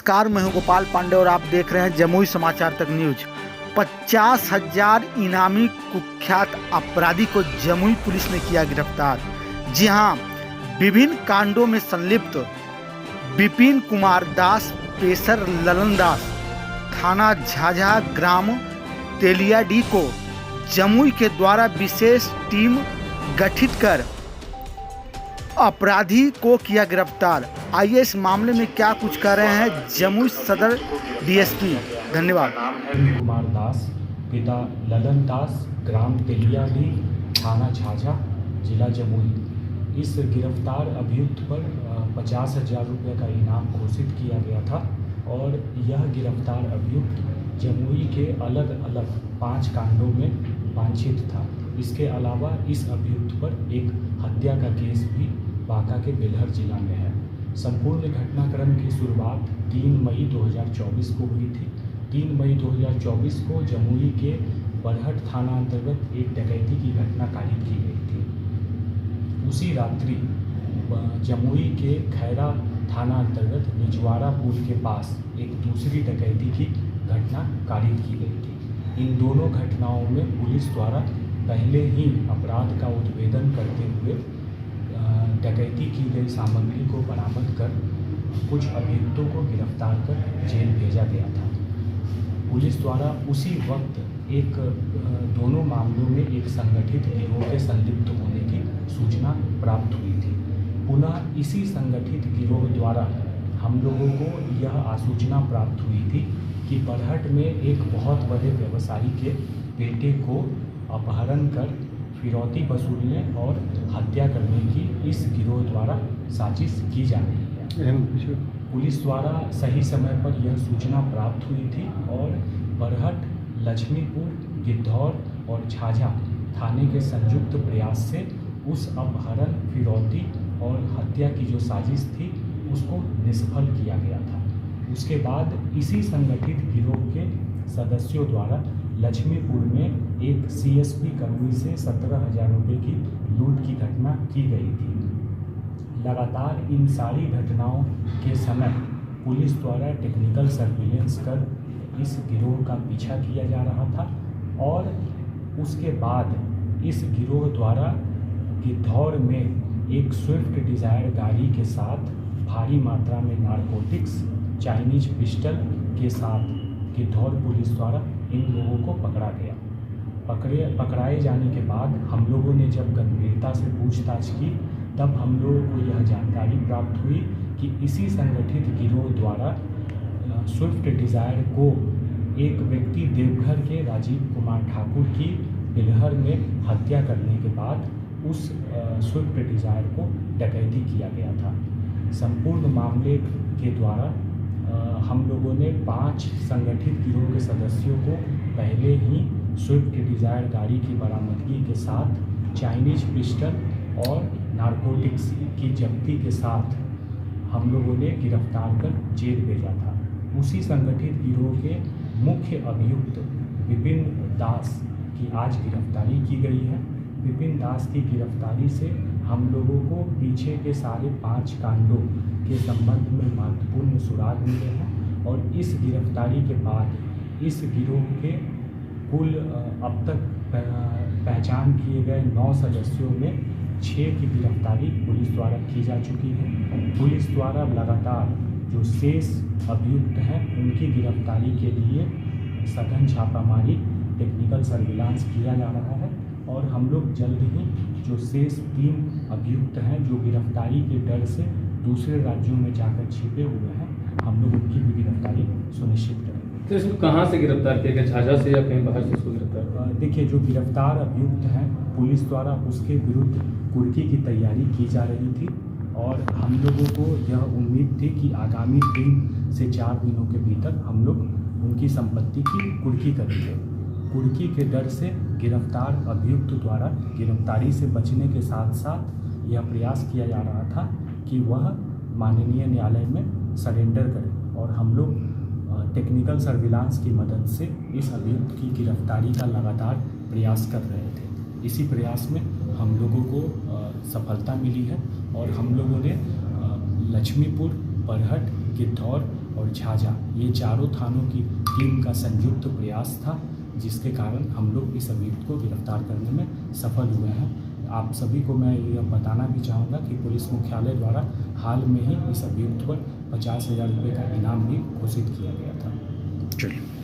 नमस्कार, मैं हूं गोपाल पांडे और आप देख रहे हैं जमुई समाचार तक न्यूज। 50,000 इनामी कुख्यात अपराधी को जमुई पुलिस ने किया गिरफ्तार। जी हां, विभिन्न कांडों में संलिप्त विपिन कुमार दास पेशर ललन दास थाना झाझा ग्राम तेलियाडी को जमुई के द्वारा विशेष टीम गठित कर अपराधी को किया गिरफ्तार। आइए इस मामले में क्या कुछ कह रहे हैं जमुई सदर डीएसपी। धन्यवाद। नाम है विपिन कुमार दास, पिता ललन दास, ग्राम तेलियाडी, थाना झाझा, जिला जमुई। इस गिरफ्तार अभियुक्त पर 50,000 रुपये का इनाम घोषित किया गया था और यह गिरफ्तार अभियुक्त जमुई के अलग अलग 5 कांडों में वांछित था। इसके अलावा इस अभियुक्त पर एक हत्या का केस भी बांका के बेलहर जिला में है। संपूर्ण घटनाक्रम की शुरुआत 3 मई 2024 को हुई थी। 3 मई 2024 को जमुई के बरहट थाना अंतर्गत एक डकैती की घटना कारित की गई थी। उसी रात्रि जमुई के खैरा थाना अंतर्गत निजवाड़ा पुल के पास एक दूसरी डकैती की घटना कारित की गई थी। इन दोनों घटनाओं में पुलिस द्वारा पहले ही अपराध का उद्भेदन करते हुए डकैती की गई सामग्री को बरामद कर कुछ अभियुक्तों को गिरफ्तार कर जेल भेजा गया था। पुलिस द्वारा उसी वक्त दोनों मामलों में एक संगठित गिरोह के संलिप्त होने की सूचना प्राप्त हुई थी। पुनः इसी संगठित गिरोह द्वारा हम लोगों को यह आसूचना प्राप्त हुई थी कि बरहट में एक बहुत बड़े व्यवसायी के बेटे को अपहरण कर फिरौती वसूलने और हत्या करने की इस गिरोह द्वारा साजिश की जा रही है। पुलिस द्वारा सही समय पर यह सूचना प्राप्त हुई थी और बरहट, लक्ष्मीपुर, गिद्धौर और झाझा थाने के संयुक्त प्रयास से उस अपहरण, फिरौती और हत्या की जो साजिश थी उसको निष्फल किया गया था। उसके बाद इसी संगठित गिरोह के सदस्यों द्वारा लक्ष्मीपुर में एक सीएसपी कर्मी से 17,000 रुपये की लूट की घटना की गई थी। लगातार इन सारी घटनाओं के समय पुलिस द्वारा टेक्निकल सर्विलेंस कर इस गिरोह का पीछा किया जा रहा था और उसके बाद इस गिरोह द्वारा गिद्धौर में एक स्विफ्ट डिज़ायर गाड़ी के साथ भारी मात्रा में नारकोटिक्स, चाइनीज पिस्टल के साथ गिद्धौर पुलिस द्वारा इन लोगों को पकड़ा गया। पकड़ाए जाने के बाद हम लोगों ने जब गंभीरता से पूछताछ की तब हम लोगों को यह जानकारी प्राप्त हुई कि इसी संगठित गिरोह द्वारा स्विफ्ट डिज़ायर को एक व्यक्ति देवघर के राजीव कुमार ठाकुर की बेलहर में हत्या करने के बाद उस स्विफ्ट डिज़ायर को डकैती किया गया था। संपूर्ण मामले के द्वारा हम लोगों ने 5 संगठित गिरोह के सदस्यों को पहले ही स्विफ्ट डिज़ायर गाड़ी की बरामदगी के साथ चाइनीज पिस्टल और नारकोटिक्स की जब्ती के साथ हम लोगों ने गिरफ्तार कर जेल भेजा था। उसी संगठित गिरोह के मुख्य अभियुक्त विपिन दास की आज गिरफ्तारी की गई है। विपिन दास की गिरफ्तारी से हम लोगों को पीछे के सारे 5 कांडों के संबंध में महत्वपूर्ण सुराग मिले हैं और इस गिरफ्तारी के बाद इस गिरोह के कुल अब तक पहचान किए गए 9 सदस्यों में 6 की गिरफ्तारी पुलिस द्वारा की जा चुकी है। पुलिस द्वारा लगातार जो शेष अभियुक्त हैं उनकी गिरफ्तारी के लिए सघन छापामारी, टेक्निकल सर्विलांस किया जा रहा है और हम लोग जल्द ही जो शेष 3 अभियुक्त हैं जो गिरफ्तारी के डर से दूसरे राज्यों में जाकर छिपे हुए हैं, हम लोग उनकी भी गिरफ्तारी सुनिश्चित करेंगे। तो इसको कहाँ से गिरफ्तार किया गया, झाझा से या कहीं बाहर से इसको गिरफ्तार? देखिए, जो गिरफ्तार अभियुक्त हैं पुलिस द्वारा उसके विरुद्ध कुर्की की तैयारी की जा रही थी और हम लोगों को यह उम्मीद थी कि आगामी 3 से 4 दिनों के भीतर हम लोग उनकी संपत्ति की कुर्की करेंगे। कुर्की के डर से गिरफ्तार अभियुक्त द्वारा गिरफ्तारी से बचने के साथ साथ यह प्रयास किया जा रहा था कि वह माननीय न्यायालय में सरेंडर करें और हम लोग टेक्निकल सर्विलांस की मदद से इस अभियुक्त की गिरफ्तारी का लगातार प्रयास कर रहे थे। इसी प्रयास में हम लोगों को सफलता मिली है और हम लोगों ने लक्ष्मीपुर, बरहट, गिद्धौर और झाझा, ये चारों थानों की टीम का संयुक्त प्रयास था, जिसके कारण हम लोग इस अभियुक्त को गिरफ्तार करने में सफल हुए हैं। आप सभी को मैं यह बताना भी चाहूँगा कि पुलिस मुख्यालय द्वारा हाल में ही इस अभियुक्त पर 50,000 रुपये का इनाम भी घोषित किया गया था। चलिए।